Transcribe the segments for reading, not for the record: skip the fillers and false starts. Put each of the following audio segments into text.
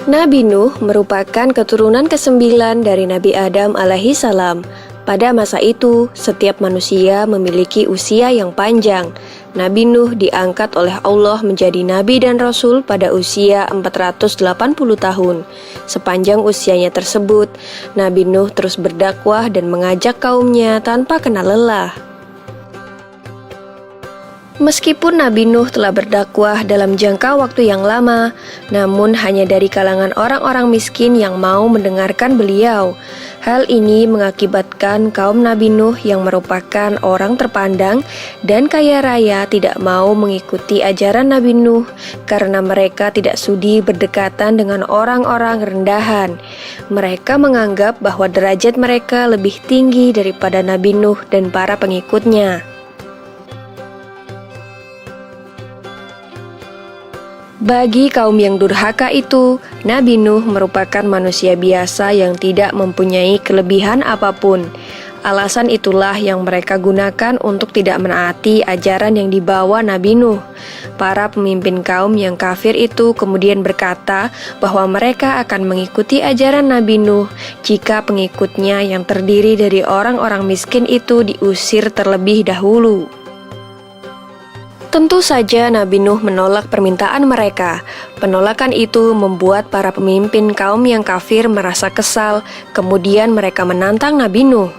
Nabi Nuh merupakan keturunan ke-9 dari Nabi Adam alaihi salam. Pada masa itu, setiap manusia memiliki usia yang panjang. Nabi Nuh diangkat oleh Allah menjadi nabi dan rasul pada usia 480 tahun. Sepanjang usianya tersebut, Nabi Nuh terus berdakwah dan mengajak kaumnya tanpa kenal lelah. Meskipun Nabi Nuh telah berdakwah dalam jangka waktu yang lama, namun hanya dari kalangan orang-orang miskin yang mau mendengarkan beliau. Hal ini mengakibatkan kaum Nabi Nuh yang merupakan orang terpandang dan kaya raya tidak mau mengikuti ajaran Nabi Nuh karena mereka tidak sudi berdekatan dengan orang-orang rendahan. Mereka menganggap bahwa derajat mereka lebih tinggi daripada Nabi Nuh dan para pengikutnya. Bagi kaum yang durhaka itu, Nabi Nuh merupakan manusia biasa yang tidak mempunyai kelebihan apapun. Alasan itulah yang mereka gunakan untuk tidak menaati ajaran yang dibawa Nabi Nuh. Para pemimpin kaum yang kafir itu kemudian berkata bahwa mereka akan mengikuti ajaran Nabi Nuh jika pengikutnya yang terdiri dari orang-orang miskin itu diusir terlebih dahulu. Tentu saja Nabi Nuh menolak permintaan mereka. Penolakan itu membuat para pemimpin kaum yang kafir merasa kesal, kemudian mereka menantang Nabi Nuh.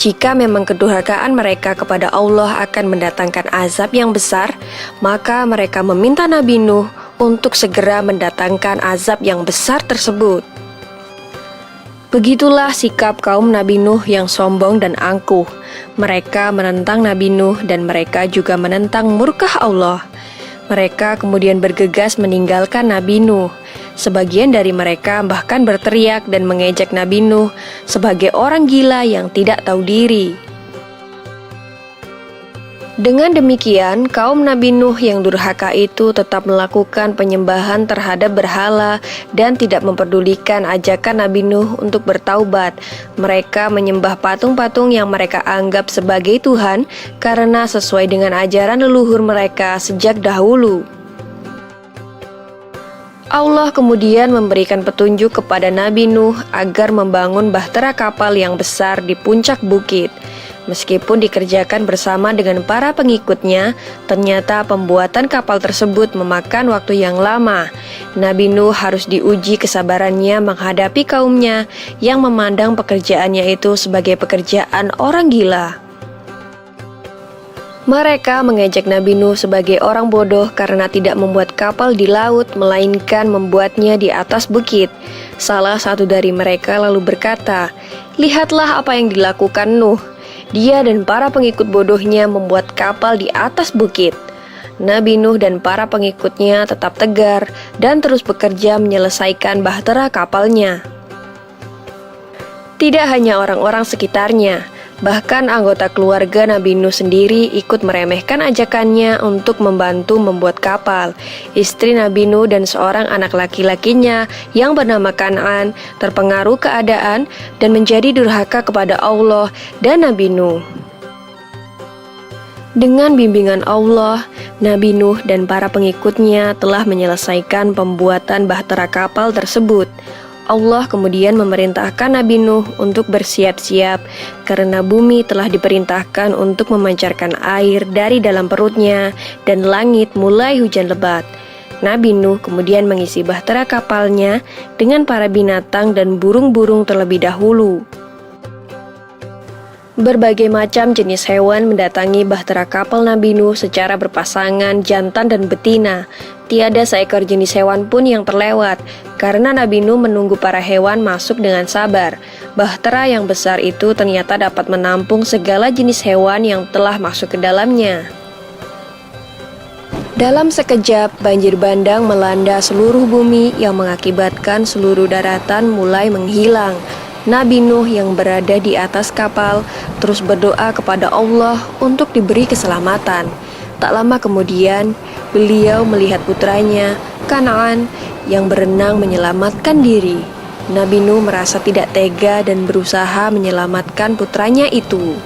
Jika memang kedurhakaan mereka kepada Allah akan mendatangkan azab yang besar, maka mereka meminta Nabi Nuh untuk segera mendatangkan azab yang besar tersebut. Begitulah sikap kaum Nabi Nuh yang sombong dan angkuh. Mereka menentang Nabi Nuh dan mereka juga menentang murka Allah. Mereka kemudian bergegas meninggalkan Nabi Nuh. Sebagian dari mereka bahkan berteriak dan mengejek Nabi Nuh sebagai orang gila yang tidak tahu diri. Dengan demikian, kaum Nabi Nuh yang durhaka itu tetap melakukan penyembahan terhadap berhala dan tidak memperdulikan ajakan Nabi Nuh untuk bertaubat. Mereka menyembah patung-patung yang mereka anggap sebagai Tuhan karena sesuai dengan ajaran leluhur mereka sejak dahulu. Allah kemudian memberikan petunjuk kepada Nabi Nuh agar membangun bahtera kapal yang besar di puncak bukit. Meskipun dikerjakan bersama dengan para pengikutnya, ternyata pembuatan kapal tersebut memakan waktu yang lama. Nabi Nuh harus diuji kesabarannya menghadapi kaumnya yang memandang pekerjaannya itu sebagai pekerjaan orang gila. Mereka mengejek Nabi Nuh sebagai orang bodoh karena tidak membuat kapal di laut, melainkan membuatnya di atas bukit. Salah satu dari mereka lalu berkata, "Lihatlah apa yang dilakukan Nuh. Dia dan para pengikut bodohnya membuat kapal di atas bukit." Nabi Nuh dan para pengikutnya tetap tegar dan terus bekerja menyelesaikan bahtera kapalnya. Tidak hanya orang-orang sekitarnya, bahkan anggota keluarga Nabi Nuh sendiri ikut meremehkan ajakannya untuk membantu membuat kapal. Istri Nabi Nuh dan seorang anak laki-lakinya yang bernama Kan'an terpengaruh keadaan dan menjadi durhaka kepada Allah dan Nabi Nuh. Dengan bimbingan Allah, Nabi Nuh dan para pengikutnya telah menyelesaikan pembuatan bahtera kapal tersebut. Allah kemudian memerintahkan Nabi Nuh untuk bersiap-siap karena bumi telah diperintahkan untuk memancarkan air dari dalam perutnya dan langit mulai hujan lebat. Nabi Nuh kemudian mengisi bahtera kapalnya dengan para binatang dan burung-burung terlebih dahulu. Berbagai macam jenis hewan mendatangi bahtera kapal Nabi Nuh secara berpasangan jantan dan betina. Tiada seekor jenis hewan pun yang terlewat, karena Nabi Nuh menunggu para hewan masuk dengan sabar. Bahtera yang besar itu ternyata dapat menampung segala jenis hewan yang telah masuk ke dalamnya. Dalam sekejap, banjir bandang melanda seluruh bumi yang mengakibatkan seluruh daratan mulai menghilang. Nabi Nuh yang berada di atas kapal terus berdoa kepada Allah untuk diberi keselamatan. Tak lama kemudian, beliau melihat putranya, Kan'an, yang berenang menyelamatkan diri. Nabi Nuh merasa tidak tega dan berusaha menyelamatkan putranya itu.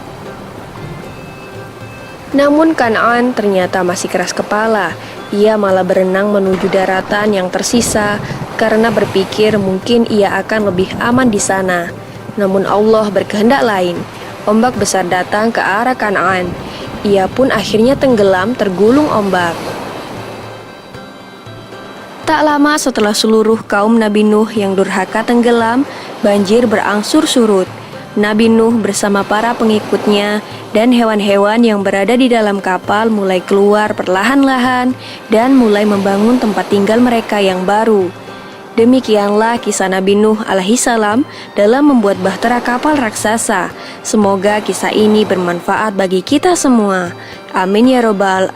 Namun Kan'an ternyata masih keras kepala. Ia malah berenang menuju daratan yang tersisa, karena berpikir mungkin ia akan lebih aman di sana. Namun Allah berkehendak lain. Ombak besar datang ke arah Kanaan. Ia pun akhirnya tenggelam tergulung ombak. Tak lama setelah seluruh kaum Nabi Nuh yang durhaka tenggelam, banjir berangsur surut. Nabi Nuh bersama para pengikutnya dan hewan-hewan yang berada di dalam kapal mulai keluar perlahan-lahan dan mulai membangun tempat tinggal mereka yang baru. Demikianlah kisah Nabi Nuh alaihissalam dalam membuat bahtera kapal raksasa. Semoga kisah ini bermanfaat bagi kita semua. Amin ya robbal